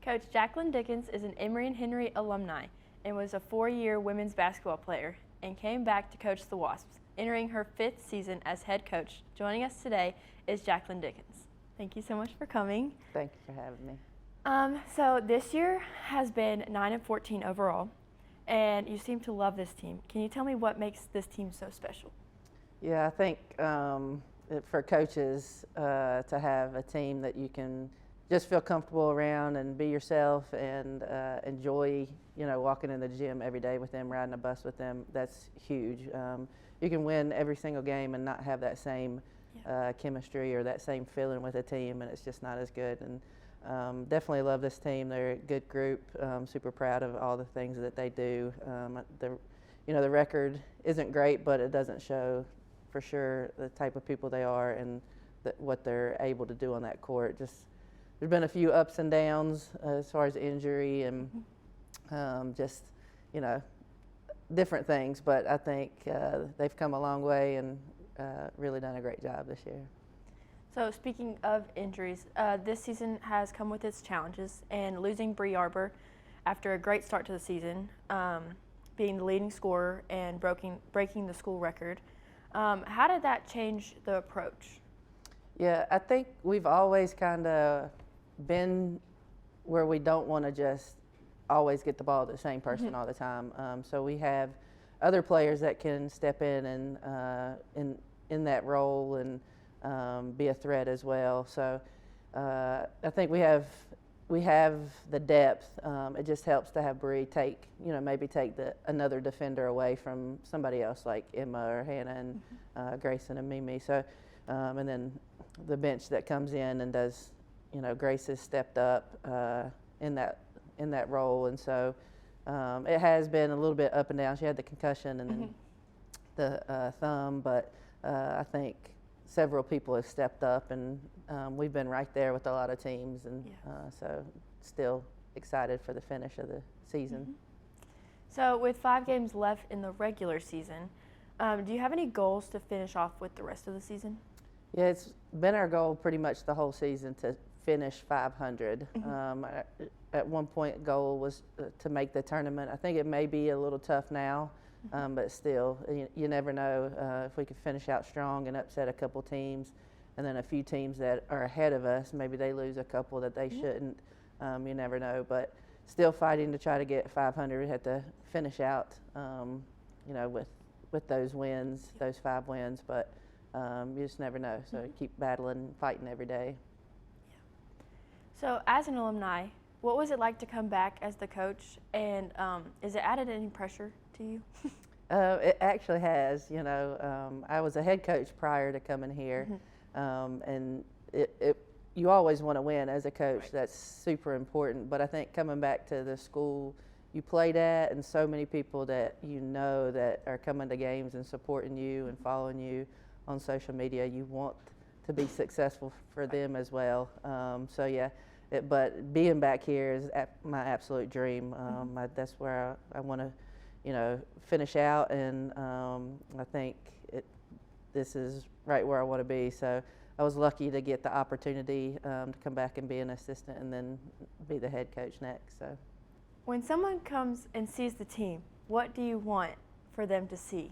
Coach Jaclyn Dickens is an Emory and Henry alumni and was a 4-year women's basketball player and came back to coach the Wasps, entering her 5th season as head coach. Joining us today is Jaclyn Dickens. Thank you so much for coming. Thank you for having me. So this year has been 9-14 overall, and you seem to love this team. Can you tell me what makes this team so special? Yeah, I think for coaches to have a team that you can just feel comfortable around and be yourself and enjoy, walking in the gym every day with them, riding a bus with them, that's huge. You can win every single game and not have that same chemistry or that same feeling with a team, and it's just not as good. And definitely love this team. They're a good group. Super proud of all the things that they do. The record isn't great, but it doesn't show for sure the type of people they are and what they're able to do on that court. Just there's been a few ups and downs as far as injury and different things, but I think they've come a long way and really done a great job this year. So speaking of injuries, this season has come with its challenges, and losing Bree Arbor after a great start to the season, being the leading scorer and breaking the school record. How did that change the approach? Yeah, I think we've always kind of been where we don't want to just always get the ball to the same person all the time. So we have other players that can step in and in that role and be a threat as well. So I think we have the depth. It just helps to have Bree maybe take another defender away from somebody else like Emma or Hannah and Grayson and Mimi. So and then the bench that comes in and does, Grace has stepped up in that role, and so it has been a little bit up and down. She had the concussion and then the thumb, but I think several people have stepped up, and we've been right there with a lot of teams, and so still excited for the finish of the season. So with 5 games left in the regular season, do you have any goals to finish off with the rest of the season? Yeah, it's been our goal pretty much the whole season to finish 500. At one point, goal was to make the tournament. I think it may be a little tough now, but still, you never know if we could finish out strong and upset a couple teams, and then a few teams that are ahead of us, maybe they lose a couple that they shouldn't. You never know, but still fighting to try to get 500. We had to finish out, with those wins, those 5 wins, but you just never know. So keep battling, fighting every day. So as an alumni, what was it like to come back as the coach, and is it added any pressure to you? It actually has. I was a head coach prior to coming here, and you always want to win as a coach. Right. That's super important. But I think coming back to the school you played at, and so many people that that are coming to games and supporting you and following you on social media, you want to be successful for them as well. So yeah. But being back here is my absolute dream. That's where I want to, finish out, and I think this is right where I want to be. So I was lucky to get the opportunity to come back and be an assistant, and then be the head coach next. So, when someone comes and sees the team, what do you want for them to see?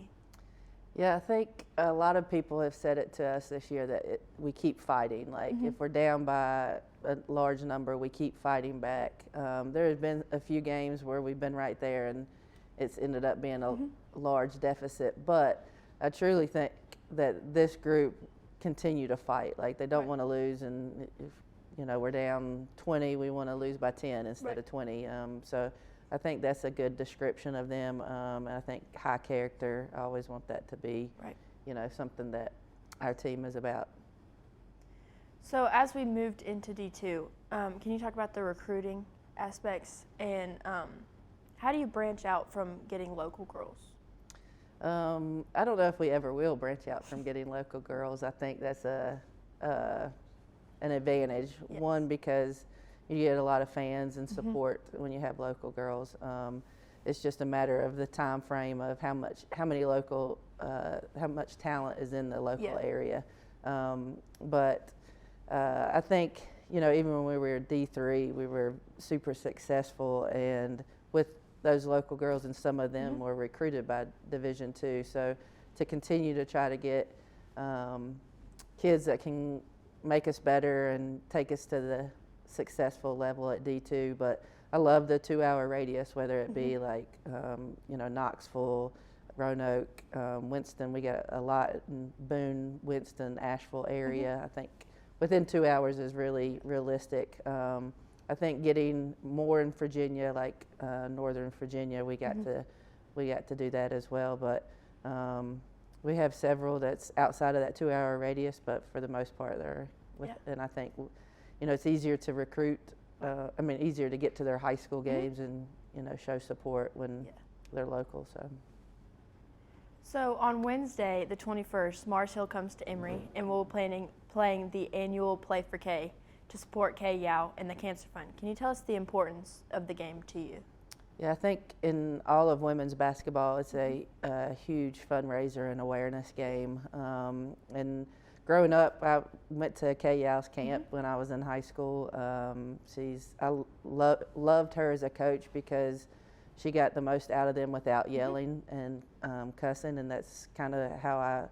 Yeah, I think a lot of people have said it to us this year that we keep fighting. Like if we're down by a large number, we keep fighting back. There have been a few games where we've been right there and it's ended up being a large deficit. But I truly think that this group continue to fight. Like they don't want to lose, and if we're down 20, we want to lose by 10 instead of 20. So I think that's a good description of them, and I think high character. I always want that to be, something that our team is about. So as we moved into D2, can you talk about the recruiting aspects, and how do you branch out from getting local girls? I don't know if we ever will branch out from getting local girls. I think that's an advantage. Yes. One, because you get a lot of fans and support when you have local girls. It's just a matter of the time frame of how much talent is in the local area. But I think even when we were D3, we were super successful, and with those local girls, and some of them were recruited by Division II. So to continue to try to get kids that can make us better and take us to the successful level at D2. But I love the 2-hour radius, whether it be like, Knoxville, Roanoke, Winston. We got a lot in Boone, Winston, Asheville area. I think within 2 hours is really realistic. I think getting more in Virginia, like Northern Virginia, we got to do that as well. But we have several that's outside of that 2-hour radius, but for the most part, they're and I think it's easier to recruit. Easier to get to their high school games and show support when they're local. So on Wednesday, the 21st, Mars Hill comes to Emory, and we'll be playing the annual Play for K to support Kay Yow and the Cancer Fund. Can you tell us the importance of the game to you? Yeah, I think in all of women's basketball, it's a huge fundraiser and awareness game. And growing up, I went to Kay Yow's camp when I was in high school. I loved her as a coach because she got the most out of them without yelling and cussing, and that's kind of how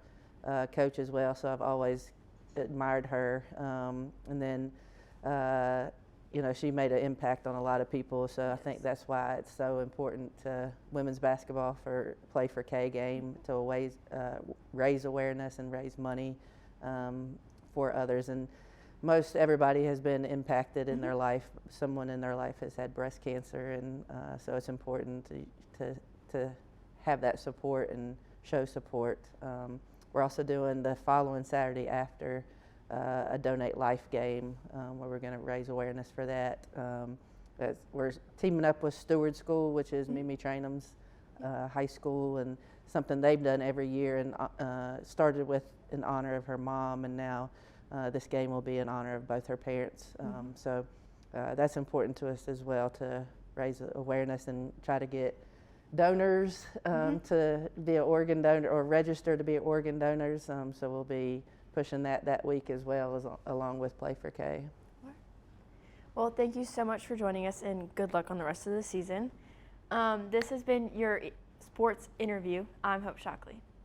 I coach as well. So I've always admired her. And then, she made an impact on a lot of people. So I think that's why it's so important to women's basketball for Play for K game to raise awareness and raise money for others. And most everybody has been impacted in their life. Someone in their life has had breast cancer, and so it's important to have that support and show support. We're also doing the following Saturday after a Donate Life game where we're going to raise awareness for that. We're teaming up with Stewart School, which is Mimi Trainum's high school, and something they've done every year, and started with in honor of her mom, and now this game will be in honor of both her parents. So that's important to us as well, to raise awareness and try to get donors to be an organ donor or register to be organ donors. So we'll be pushing that week as well, along with Play for K. Well, thank you so much for joining us, and good luck on the rest of the season. This has been your sports interview. I'm Hope Shockley.